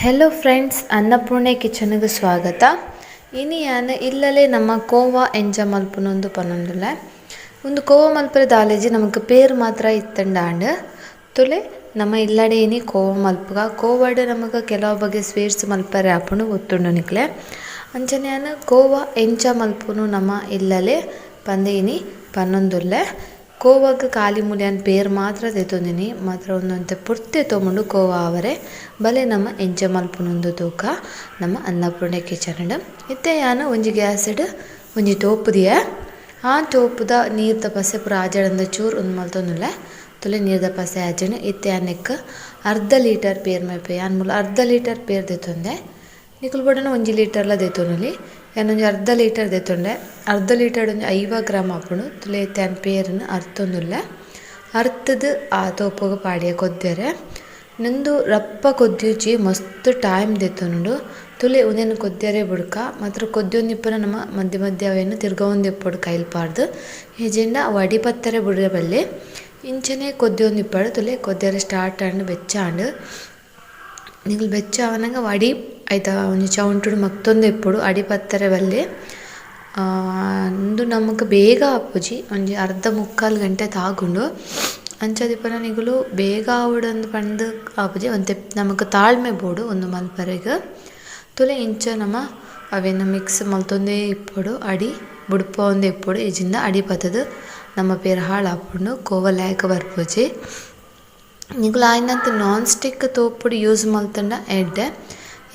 Hello friends, ಅನ್ನಪೂರ್ಣೆ ಕಿಚನ್ಗೆ ಸ್ವಾಗತ. ಇನಿ ಯಾನ್ ಇಲ್ಲಲೇ ನಮ್ಮ ಕೋವಾ ಎಂಜ ಮಲ್ಪುನೊಂದು ಪನೊಂದುಲ್ಲ. ಒಂದು ಕೋವಾ ಮಲ್ಪರೆ ದಾಲೇಜಿ ನಮಕ್ ಪೇರು ಮಾತ್ರ ಇತ್ತಂಡಾಂಡ್ ತುಲೆ ನಮ್ಮ ಇಲ್ಲಡೆ ಇನಿ ಕೋವಾ ಮಲ್ಪುಗ ಕೋವಾಡ್ ನಮಕ್ ಕೆಲವು ಬಗೆ ಸ್ವೀಟ್ಸ್ ಮಲ್ಪರೆ ಆಪುಂಡು ಗೊತ್ತುಂಡು ನಿಕ್ಲೆ. ಅಂಚನೆ ಯಾನ್ ಕೋವಾ ಎಂಚ ಮಲ್ಪುನು ನಮ್ಮ ಇಲ್ಲಲೆ ಪಂದೆ ಇನಿ ಪನ್ನೊಂದುಲ್ಲೆ. ಕೋವಾಗ್ ಕಾಲಿ ಮುಡಿಯನ್ ಪೇರು ಮಾತ್ರ ದೆತೊಂದಿನಿ, ಮಾತ್ರ ಒಂದೊಂತೆ ಪುರ್ತೆ ತೊಗೊಂಡು ಕೋವಾ ಅವರೆ ಬಲೆ ನಮ್ಮ ಎಂಚ ಮಲ್ಪುನೊಂದು ತೂಕ ನಮ್ಮ ಅನ್ನಪೂರ್ಣೆ ಕಿಚನ್ಡ್. ಇತ್ತೆ ಯಾನ್ ಒಂಜಿ ಗ್ಯಾಸ್ಡ್ ಒಂಜಿ ತೋಪು ದಿಯೆ ಆ ತೋಪುದ ನೀರ್ದ ಪಸೆ ಪೂರ ಆಜಡಂದ ಚೂರು ಒಂದು ಮಲ್ತೊಂದುಲ್ಲೆ. ತುಲೆ ನೀರ್ದ ಪಸೆ ಆಜೆನ್ ಇತ್ತೆ ಯಾನೆಕ್ ಅರ್ಧ ಲೀಟರ್ ಪೇರು ಮೇಪೆ ಯಾನ್ ಮೂಲ ಅರ್ಧ ಲೀಟರ್ ಪೇರು ದೆತೊಂದೆ. ನಿಕುಲು ಬೊಡನ 1 ಲೀಟರ್ಲ ದೆತೊನುಲಿ ಯಾನೊಂಜಿ ಅರ್ಧ ಲೀಟರ್ ದೆತೊಂಡೆ. ಅರ್ಧ ಲೀಟರ್ ಒಂಜಿ 50 ಗ್ರಾಮ್ ಆಪುಂಡು. ತುಲೆ ಇತ್ತೆ ಯಾನ್ ಪೇರನ್ನು ಅರ್ತೊಂದುಲ್ಲೆ. ಅರ್ತದ್ ಆ ತೋಪುಗ ಪಾಡಿಯ ಕೊದ್ದೆರೆ ನಂದು ರಪ್ಪ ಕೊದ್ದಿಜಿ ಮಸ್ತ್ ಟೈಮ್ ದೆತೊನುಂಡು. ತುಲೆ ಉಂದೆನ್ ಕೊದ್ದೆರೆ ಬುಡ್ಕ ಮಾತ್ರ ಕೊದ್ದೊಂದಿಪ್ಪನ ನಮ್ಮ ಮಧ್ಯ ಮಧ್ಯ ಅವೇನು ತಿರ್ಗೊಂದಿಪ್ಪಡು ಕೈಲ್ ಪಾಡ್ದು ಹೆಜೆಂಡ ಅವು ಪತ್ತರೆ ಬುಡ್ರೆ ಬಲ್ಲೆ ಇಂಚನೆ ಕೊದ್ದೊಂದಿಪ್ಪಡು. ತುಲೆ ಕೊದ್ದೆರೆ ಸ್ಟಾರ್ಟ್ ಆಂಡ್ ಬೆಚ್ಚಾಂಡ್ ನಿಕುಲು ಬೆಚ್ಚ ಅವನಂಗ ವಡಿ ಐತ ಒಂಜಿ ಚೌಂಟುಡು ಮತ್ತೊಂದು ಇಪ್ಪುಡು ಪತ್ತರೆ ಬಲ್ಲೆ. ಇಂದು ನಮಕ್ ಬೇಗ ಆಪುಜಿ ಒಂಜಿ ಅರ್ಧ ಮುಕ್ಕಾಲು ಗಂಟೆ ತಾಗುಂಡು. ಅಂಚದಿಪ್ಪನ ನಿಗುಲು ಬೇಗ ಆವುಡಂದು ಪಂಡ್ ಆಪುಜಿ ಒಂತೆ ನಮಕ್ ತಾಳ್ಮೆ ಬೋಡು ಒಂದು ಮಲ್ಪರೆಗ್. ತುಲೆ ಇಂಚ ನಮ ಅವೇನು ಮಿಕ್ಸ್ ಮಲ್ತೊಂದೇ ಇಪ್ಪುಡು ಬುಡ್ಪ ಒಂದೇ ಇಪ್ಪುಡು ಇಜಿಂದ ಪತ್ತದು ನಮ್ಮ ಪೇರು ಹಾಳಾಪುಂಡು khoa lac ಬರ್ಪುಜಿ. ನಿಗುಲು ಆಯ್ನಂತ non stick ತೋಪುಡು use ಮಲ್ತಂಡ ಎಡ್ಡೆ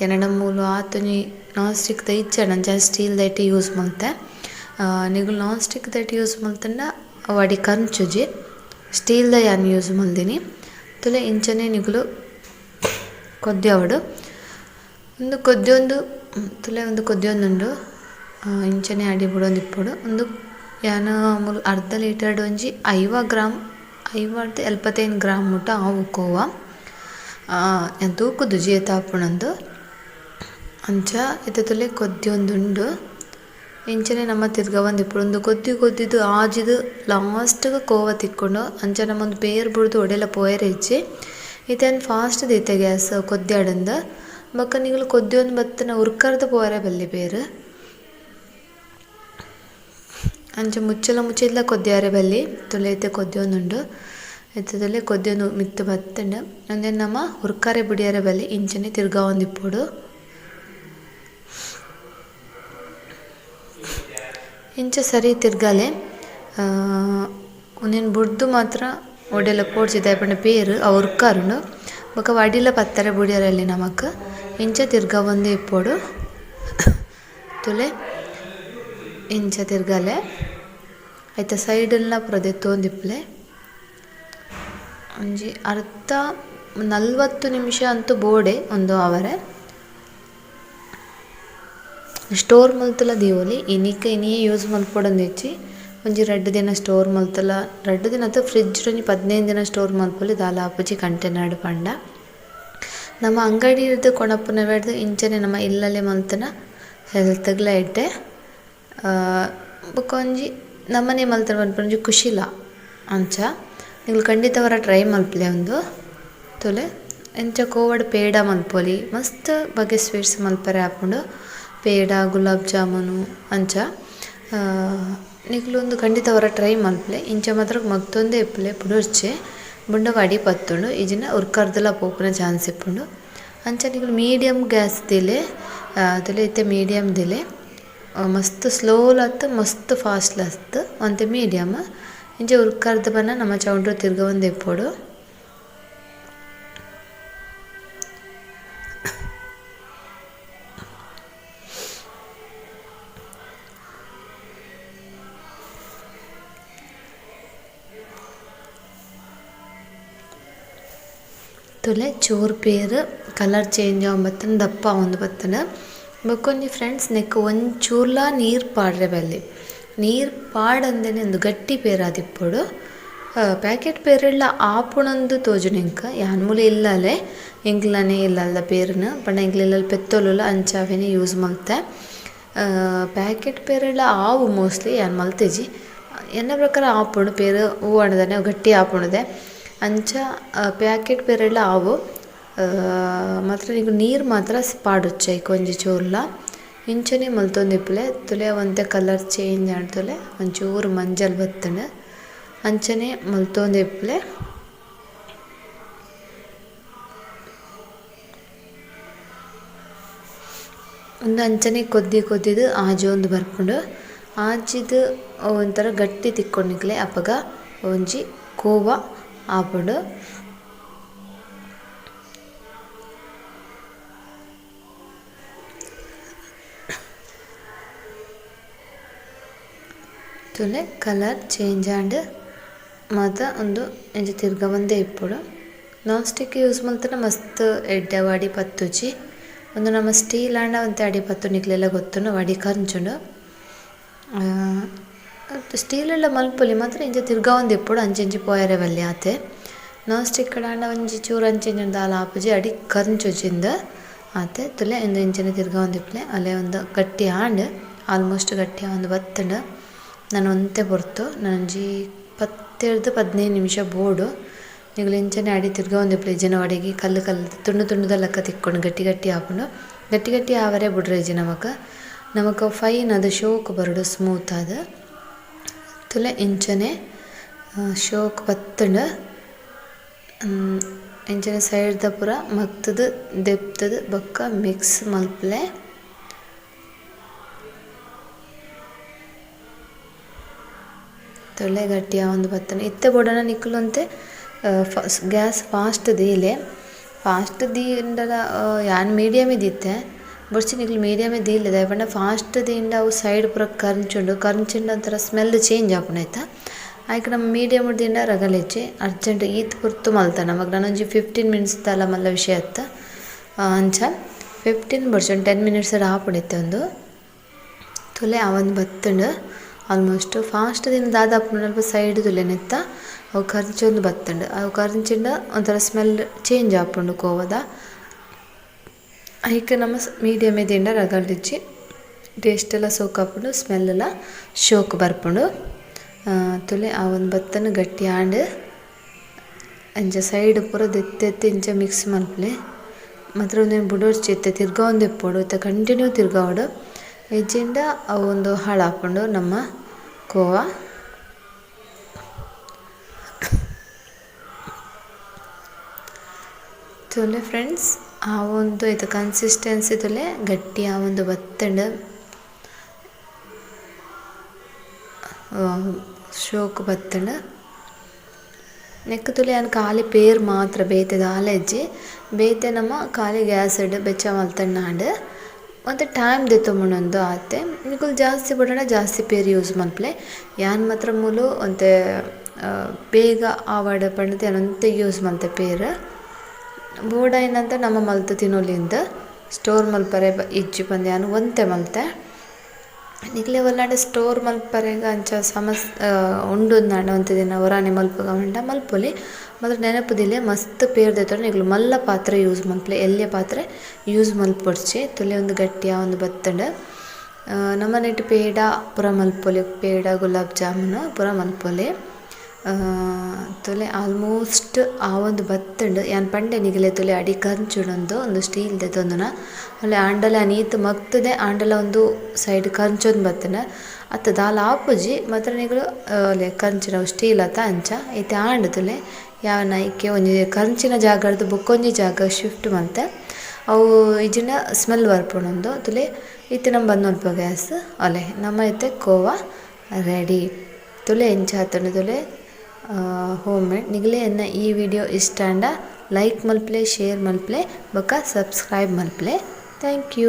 ಎನ್ನಡ ಮೂಲು ಆತೊಂಜಿ ನಾನ್ ಸ್ಟಿಕ್ ದ ಇಚ್ಚಂಡ ಅಂಚ ಸ್ಟೀಲ್ ದೈಟ್ ಯೂಸ್ ಮಲ್ತೆ. ನಿಗುಲು ನಾನ್ ಸ್ಟಿಕ್ ದೈಟ್ ಯೂಸ್ ಮಲ್ತಂಡ ವಡಿ ಕಂಚುಜಿ ಸ್ಟೀಲ್ದ ಯಾನ್ ಯೂಸ್ ಮಲ್ದಿನಿ. ತುಲೆ ಇಂಚನೆ ನಿಗುಲು ಕೊದ್ದೆವಡು ಒಂದು ಕೊದ್ದೊಂದು ತುಲೆ ಒಂದು ಕೊದ್ದೊಂದುಂಡು ಇಂಚನೆ ಬುಡೊಂದು ಇಪ್ಪುಡು. ಒಂದು ಯಾನ್ ಮೂಲು ಅರ್ಧ ಲೀಟರ್ಡ್ ಒಂಜಿ 50 ಗ್ರಾಮ್ 75 ಗ್ರಾಮ್ ಮುಟ ಆವು ಕೋವಾ ಯಾನ್ ತೂಕುದು ಜೇತ ಆಪುಣಂದು ಅಂಚ ಇತ್ತೆ ತುಲೆ ಕೊದ್ದೊಂದುಂಡು. ಇಂಚನೆ ನಮ್ಮ ತಿರ್ಗ ಒಂದು ಇಪ್ಪುಡು ಒಂದು ಕೊದ್ದಿದ್ದು ಆಜಿದು ಲಾಸ್ಟ್ಗೆ ಕೋವಾ ತಿಕ್ಕೊಂಡು ಅಂಚ ನಮ್ಮೊಂದು ಪೇರು ಬುಡ್ದು ಒಡೆಲ ಪೋಯರೆ ಇಜ್ಜಿ ಇತ್ತೇನು ಫಾಸ್ಟ್ ದೈತೆ ಗ್ಯಾಸ್ ಕೊದ್ದಾಡಂದ ಬೊಕ್ಕ ನಿಗುಲು ಕೊದ್ದೊಂದು ಬತ್ತನ ಉರ್ಕರ್ದ ಪೋಯರೆ ಬಲ್ಲೆ ಪೇರು ಅಂಚ ಮುಚ್ಚಲ ಕೊದ್ದಿಯಾರೆ ಬಲ್ಲಿ. ತುಲೆ ಇತ್ತೆ ಕೊದ್ದೊಂದುಂಡು ಇತ್ತೆ ತುಲೆ ಕೊದ್ದೊಂದು ಮಿತ್ತು ಬತ್ತಂಡು ಒಂದೇ ನಮ್ಮ ಉರ್ಕಾರೆ ಬುಡಿಯಾರೆ ಬಲ್ಲಿ ಇಂಚನೆ ತಿರ್ಗ ಒಂದು ಇಪ್ಪುಡು. ಇಂಚ ಸರಿ ತಿರ್ಗಲೆ ಒಂದೇನು ಬುಡ್ದು ಮಾತ್ರ ಒಡೆಲ ಪೋಡ್ಸಿದ ಪಂಡ ಪೇರು ಅವು ಉರ್ಕಾರುಂಡು ಬೊಕ್ಕ ವಡಿಲ ಪತ್ತರೆ ಬುಡಿಯಾರಲ್ಲಿ ನಮಕ್ ಇಂಚ ತಿರ್ಗ ಒಂದೇ ಇಪ್ಪುಡು. ತುಲೆ ಇಂಚ ತಿರ್ಗಲೆ ಐತ ಸೈಡೆಲ್ಲ ಪೂರ ದೆತ್ತೊಂದಿಪ್ಪಲೆ ಒಂಜಿ ಅರ್ಧ 40 ನಿಮಿಷ ಅಂತೂ ಬೋಡೆ ಒಂದು ಅವರೆ ಸ್ಟೋರ್ ಮಲ್ತಲ ದೀವೊಲಿ ಇನಿಯೇ ಯೂಸ್ ಮಲ್ಪೊಡೊಂದು ಹೆಚ್ಚಿ ಒಂಜಿ 2 ದಿನ ಸ್ಟೋರ್ ಮಲ್ತಲ 2 ದಿನ ಅಥವಾ ಫ್ರಿಡ್ಜ್ ಒಂಜಿ 15 ದಿನ ಸ್ಟೋರ್ ಮಲ್ಪೊಲಿ ದಾಲ ಆಪುಜಿ ಕಂಟೈನರ್ಡ್ ಪಂಡ. ನಮ್ಮ ಅಂಗಡಿ ಇರ್ದು ಕೊಣಪ್ಪುನ ಬೇಡ್ದು ಇಂಚನೆ ನಮ್ಮ ಇಲ್ಲಲೆ ಮಲ್ತನ ಹೆಲ್ತ್ಗ್ಲ ಎಡ್ಡೆ ಬೊಕ್ಕ ಒಂಜಿ ನಮ್ಮನೆ ಮಲ್ತನ ಮಲ್ಪನ ಒಂಜಿ ಖುಷಿಲ ಅಂಚ ನಿಗುಲು ಖಂಡಿತವರ ಟ್ರೈ ಮಲ್ಪಲೆ ಒಂದು. ತುಲೆ ಎಂಚ ಕೋವಾಡ್ ಪೇಡ ಮಲ್ಪೊಲಿ ಮಸ್ತ್ ಬಗೆ ಸ್ವೀಟ್ಸ್ ಮಲ್ಪರೆ ಆಪುಂಡು. ಪೇಡ ಗುಲಾಬ್ ಜಾಮೂನು ಅಂಚ ನಿಗುಲು ಒಂದು ಖಂಡಿತವರ ಟ್ರೈ ಮಲ್ಪಲೆ. ಇಂಚ ಮಾತ್ರ ಮತ್ತೊಂದೇ ಇಪ್ಪಲೆ ಪುಡುರ್ಚೆ ಬುಂಡ ವಡಿ ಪತ್ತುಂಡು ಇಜಿನ ಉರ್ಕರ್ದಲ ಪೋಪುನ ಚಾನ್ಸ್ ಇಪ್ಪುಂಡು. ಅಂಚ ನಿಗುಲು ಮೀಡಿಯಮ್ ಗ್ಯಾಸ್ ದಿಲೆ ತುಲೆ ಇತ್ತೆ ಮೀಡಿಯಮ್ ದಿಲೆ ಮಸ್ತ್ ಸ್ಲೋಲ್ ಆತು ಮಸ್ತ್ ಫಾಸ್ಟ್ ಲಸ್ತ್ ಒಂತೆ ಮೀಡಿಯಮ್ ಇಂಚ ಉರ್ಕರ್ದ ಬನ್ನ ನಮ್ಮ ಚೌಂಡ್ರು ತಿರ್ಗ ಒಂದು ಇಪ್ಪುಡು. ತುಲೆ ಚೂರು ಪೇರು ಕಲರ್ ಚೇಂಜ್ ಆಗುಂಬತ್ತನ ದಪ್ಪ ಒಂದು ಬತ್ತನ ಬೊಕ್ಕೊಂಜಿ ಫ್ರೆಂಡ್ಸ್ ನೆಕ್ ಒಂಚೂರ್ಲ ನೀರು ಪಾಡ್ರೆ ಬಲ್ಲಿ ನೀರು ಪಾಡಂದೇನೆ ಒಂದು ಗಟ್ಟಿ ಪೇರು ಆದಿಪ್ಪುಡು. ಪ್ಯಾಕೆಟ್ ಪೇರೆಲ್ಲ ಆಪುಣಂದು ತೋಜುನೆಂಕ ಯಾನ್ ಮೂಲೆ ಇಲ್ಲಲೆ ಎಂಕ್ಲನೆ ಇಲ್ಲಲ್ಲ ಪೇರುನ ಪಂಡ ಎಂಕ್ಲೆಲ್ಲ ಪೆತ್ತೊಲುಲ ಅಂಚ ಅವೇನೆ ಯೂಸ್ ಮಲ್ತೆ. ಪ್ಯಾಕೆಟ್ ಪೇರೆಲ್ಲ ಆವು ಮೋಸ್ಟ್ಲಿ ಯಾನ್ ಮಲ್ತೆಜಿ ಎನ್ನ ಪ್ರಕಾರ ಆಪುಂಡು ಪೇರು ಹೂ ಹಣ್ಣದನೆ ಗಟ್ಟಿ ಆಪುಂಡುದೆ ಅಂಚ ಪ್ಯಾಕೆಟ್ ಪೇರೆಲ್ಲ ಆವು ಮಾತ್ರ ಈಗ ನೀರು ಮಾತ್ರ ಪಾಡುಚ್ಚ ಒಂಜಿ ಚೂರ್ಲ ಇಂಚನೆ ಮಲ್ತೊಂದಿಪ್ಪಲೆ ತುಲೆ ಒಂತೆ ಕಲರ್ ಚೇಂಜ್ ಆಡ್ತಲೆ ಒಂಚೂರು ಮಂಜಲ್ ಬತ್ತಂಡು ಅಂಚನೆ ಮಲ್ತೊಂದಿಪ್ಪಲೆ ಒಂದು ಅಂಚನೆ ಕೊದ್ದಿದು ಆಜೊಂದು ಬರ್ಪುಂಡು ಆಜಿದು ಒಂಥರ ಗಟ್ಟಿ ತಿಕ್ಕೊಂಡಿಗ್ಲೆ ಅಪ್ಪಗ ಒಂಜಿ ಕೋವ ಆಪುಂಡು ತುಲೆ ಕಲರ್ ಚೇಂಜ್ ಆಂಡ್ ಮಾತ ಒಂದು ಎಂಜ ತಿರ್ಗ ಒಂದೇ ಇಪ್ಪುಡು ನಾನ್ ಸ್ಟಿಕ್ ಯೂಸ್ ಮಲ್ತನ ಮಸ್ತ್ ಎಡ್ಡೆ ವಡಿ ಪತ್ತುಜಿ ಒಂದು ನಮ್ಮ ಸ್ಟೀಲ್ ಆಂಡ ಒಂತೆ ಅಡಿ ಪತ್ತು ನಿಕ್ಲೆಲ್ಲ ಗೊತ್ತುಂಡು ವಡಿ ಕರ್ಂಚುಂಡು ಸ್ಟೀಲೆಲ್ಲ ಮಲ್ಪೊಲಿ ಮಾತ್ರ ಇಂಚ ತಿರ್ಗ ಒಂದು ಇಪ್ಪುಡು ಅಂಚೆಂಚಿ ಪೋಯರೆ ಬಲ್ಲಿ ಆತೆ ನಾನ್ ಸ್ಟಿಕ್ ಆಂಡ ಒಂಜಿ ಚೂರು ಅಂಚೆಂಚ ದಾಲ ಆಪುಜಿ ಅಡಿ ಕರ್ಂಚುಜಿಂದ ಆತೆ ತುಲೆ ಒಂದು ಇಂಚಿನ ತಿರ್ಗ ಒಂದು ಇಪ್ಪಲೆ ಅಲ್ಲೇ ಒಂದು ಗಟ್ಟಿ ಆಂಡ್ ಆಲ್ಮೋಸ್ಟ್ ಗಟ್ಟಿ ಒಂದು ಬತ್ತಂಡು ನಾನು ಒಂತೆ ಬರ್ತು ನನಂಜಿ 10-15 ನಿಮಿಷ ಬೋಡು ನಿಗಳು ಇಂಚನೆ ಅಡಿ ತಿರ್ಗ ಒಂದು ಪ್ಲೇಜಿನ ಒಡೆಗೆ ಕಲ್ಲು ತುಂಡು ಲೆಕ್ಕ ತಿಕ್ಕೊಂಡು ಗಟ್ಟಿ ಹಾಕೊಂಡು ಗಟ್ಟಿ ಆವರೇ ಬಿಡ್ರೆ ಇಜ್ಜಿ ನಮಕ ಫೈನ್ ಅದು ಶೋಕ್ ಬರಡು ಸ್ಮೂತ್ ಆದ ತುಲೆ ಇಂಚನೆ ಶೋಕ್ ಬತ್ತಂಡು ಇಂಚನೆ ಸೈಡ್ದ ಪೂರ ಮಗ್ತದ ದೆಪ್ತದ ಬೊಕ್ಕ ಮಿಕ್ಸ್ ಮಲ್ಪಲೆ ತೊಲೆ ಗಟ್ಟಿಯ ಒಂದು ಬತ್ತನೆ ಇತ್ತೆ ಬೋಡನ ನಿಕ್ಕಲಂತೆ ಗ್ಯಾಸ್ ಫಾಸ್ಟ್ ದೀಂಡಲ ಯಾನ್ ಮೀಡಿಯಮೇ ದೀತೆ ಬೊಡ್ಚಿ ನಿಕ್ಲು ಮೀಡಿಯಮೇ ದೀಲೆ ದಯಪಂಡ ಫಾಸ್ಟ್ ದೀಂಡ ಅವು ಸೈಡ್ ಪೂರ ಕರ್ಂಚುಂಡು ಒಂಥರ ಸ್ಮೆಲ್ ಚೇಂಜ್ ಆಪುಂಡು ಆಯ್ತಾ ಆಯ್ಕೆ ನಮ್ಮ ಮೀಡಿಯಮ್ ದಿಂದ ರಗಲೆಚ್ಚಿ ಅರ್ಜೆಂಟ್ ಈತ್ ಪುರ್ತು ಮಲ್ತ ನಮಗೆ ನಾನೊಂಜಿ 15 ಮಿನಿಟ್ಸ್ ತಲ ಮಲ್ಲ ವಿಷಯ ಅತ್ತ ಅಂಚ 15 ಬಡ್ಸೊಂಡು 10 ಮಿನಿಟ್ಸ್ ಆಪುಡಿತ್ತೆ ಒಂದು ತುಲೆ ಅವನ್ ಬತ್ತಂಡು ಆಲ್ಮೋಸ್ಟ್ ಫಾಸ್ಟ್ ದಿನ ದಾದಾಪು ಸ್ವಲ್ಪ ಸೈಡ್ ತುಲೆನೆತ್ತ ಅವು ಕರ್ಚೊಂದು ಬತ್ತಂಡು ಅವು ಕರ್ಚಿಂಡ ಒಂಥರ ಸ್ಮೆಲ್ ಚೇಂಜ್ ಆಪುಂಡು ಕೋವದ ಐಕೆ ನಮ್ಮ ಮೀಡಿಯಮ್ ದಿಂದ ರಗಲ್ಡಿಚ್ಚಿ ಟೇಸ್ಟ್ ಎಲ್ಲ ಸೋಕ್ ಆಪುಂಡು ಸ್ಮೆಲ್ ಎಲ್ಲ ಶೋಕ್ ಬರ್ಪುಂಡು ತುಲೆ ಆ ಒಂದು ಬತ್ತನ್ನು ಗಟ್ಟಿ ಆಂಡ್ ಅಂಚ ಸೈಡ್ ಪೂರ ದೆತ್ತೆತ್ತಿ ಇಂಚ ಮಿಕ್ಸ್ ಮಲ್ಪಲೆ ಮಾತ್ರ ಒಂದೇನು ಬುಡೋರ್ಚಿ ಇತ್ತೆ ತಿರ್ಗ ಒಂದು ಇಪ್ಪೋಡು ಇತ್ತೆ ಕಂಟಿನ್ಯೂ ತಿರ್ಗಾವಡು ಹೆಜ್ಜಿಂದ ಒಂದು ಹಾಳಾಕೊಂಡು ನಮ್ಮ ಕೋವಾ ತುಲೆ ಫ್ರೆಂಡ್ಸ್ ಆ ಒಂದು ಇದು ಕನ್ಸಿಸ್ಟೆನ್ಸಿ ತುಲೆ ಗಟ್ಟಿ ಆ ಒಂದು ಬತ್ತಂಡು ಶೋಕ್ ಬತ್ತಂಡು ನೆಕ್ ತುಲೆ ಅನ್ ಖಾಲಿ ಪೇರ್ ಮಾತ್ರ ಬೇತೆ ದಾಲೆಜ್ಜಿ ಬೇತೆ ನಮ್ಮ ಖಾಲಿ ಗ್ಯಾಸ್ ಇಡ್ ಬೆಚ್ಚ ಮಲ್ತಣ್ಣಾಂಡು ಮತ್ತು ಟೈಮ್ ದೆತ್ತೊಮ್ಮನೊಂದು ಆತೆ ನಿಕುಲು ಜಾಸ್ತಿ ಬಡಣ ಜಾಸ್ತಿ ಪೇರ್ ಯೂಸ್ ಮಲ್ಪಲೆ ಯಾನ್ ಮಾತ್ರ ಮೂಲು ಒಂತೆ ಬೇಗ ಆವಾಡ ಪಂಡತೆ ಏನೊಂತೆ ಯೂಸ್ ಮಲ್ತೆ ಪೇರ್ ಬೋಡ ಏನಂತ ನಮ್ಮ ಮಲ್ತು ತಿನ್ನೋಲಿಂದ ಸ್ಟೋರ್ ಮಲ್ಪರೆ ಇಜ್ಜಿ ಬಂದು ಯಾನು ಒಂತೆ ಮಲ್ತೆ ನಿಕ್ಲೆ ಒಲ್ಲಾಂಡ ಸ್ಟೋರ್ ಮಲ್ಪರೆಗ ಅಂಚ ಉಂಡು ನಾಡ ಒಂತೆ ದಿನ ಹೊರಾನೆ ಮಲ್ಪಗ ಮಂಡ ಮಲ್ಪೊಲಿ ಮಾತ್ರ ನೆನಪುದಿಲ್ಲ ಮಸ್ತ್ ಪೇರ್ ದೆತ್ತೊಂಡು ನಿಕ್ಲು ಮಲ್ಲ ಪಾತ್ರೆ ಯೂಸ್ ಮಲ್ಪಲೆ ಎಲ್ಯ ಪಾತ್ರೆ ಯೂಸ್ ಮಲ್ಪೊಡ್ಚಿ ತುಲೆ ಒಂದು ಗಟ್ಟಿಯ ಒಂದು ಬತ್ತಂಡು ನಮ್ಮ ನೆಟ್ಟು ಪೇಡ ಪೂರ ಮಲ್ಪೊಲಿ ಪೇಡ ಗುಲಾಬ್ ಜಾಮೂನು ಪೂರ ಮಲ್ಪೊಲಿ ತುಲೆ ಆಲ್ಮೋಸ್ಟ್ ಆ ಒಂದು ಬತ್ತಂಡು ಯಾನ್ ಪಂಡೆ ನಿಗಲೆ ತುಲೆ ಅಡಿ ಕರ್ಂಚುಡೊಂದು ಒಂದು ಸ್ಟೀಲ್ ದೆತ್ತೊಂದುನ ಅಲ್ಲೇ ಆಂಡಲ ನೀತ್ ಮಗ್ತದೆ ಆಂಡಲ ಒಂದು ಸೈಡ್ ಕರ್ಂಚೊಂದು ಬತ್ತನ ಅತ್ತ ದಾಲ ಆಪುಜಿ ಮಾತ್ರ ನಿಗಳು ಅಲ್ಲೇ ಕರ್ಂಚಿನ ಸ್ಟೀಲ್ ಅತ್ತ ಅಂಚ ಐತೆ ಆಂಡ್ ತುಲೆ ಯಾವನ ಐಕೆ ಒಂಜಿ ಕರ್ಂಚಿನ ಜಾಗಡ್ದು ಬೊಕ್ಕೊಂಜಿ ಜಾಗ ಶಿಫ್ಟ್ ಮಲ್ತೆ ಅವು ಇಜಿನ ಸ್ಮೆಲ್ ಬರ್ಪುಂಡು ತುಲೆ ಇತ್ತೆ ನಮ್ಮ ಬಂದು ಮಲ್ಪ ಗ್ಯಾಸ್ ಅಲೆ ನಮ್ಮ ಐತೆ ಕೋವಾ ರೆಡಿ ತುಲೆ ಎಂಚ ಆತಂಡು ತುಲೆ ಹೋಮ್ ಮೇಡ್ ನಿಗಲೇ ಎನ್ನ ಈ ವಿಡಿಯೋ ಇಷ್ಟ ಅಂಡ ಲೈಕ್ ಮಲ್ಪಲೆ ಶೇರ್ ಮಲ್ಪಲೆ ಬೊಕ್ಕ ಸಬ್ಸ್ಕ್ರೈಬ್ ಮಲ್ಪಲೆ ಥ್ಯಾಂಕ್ ಯು.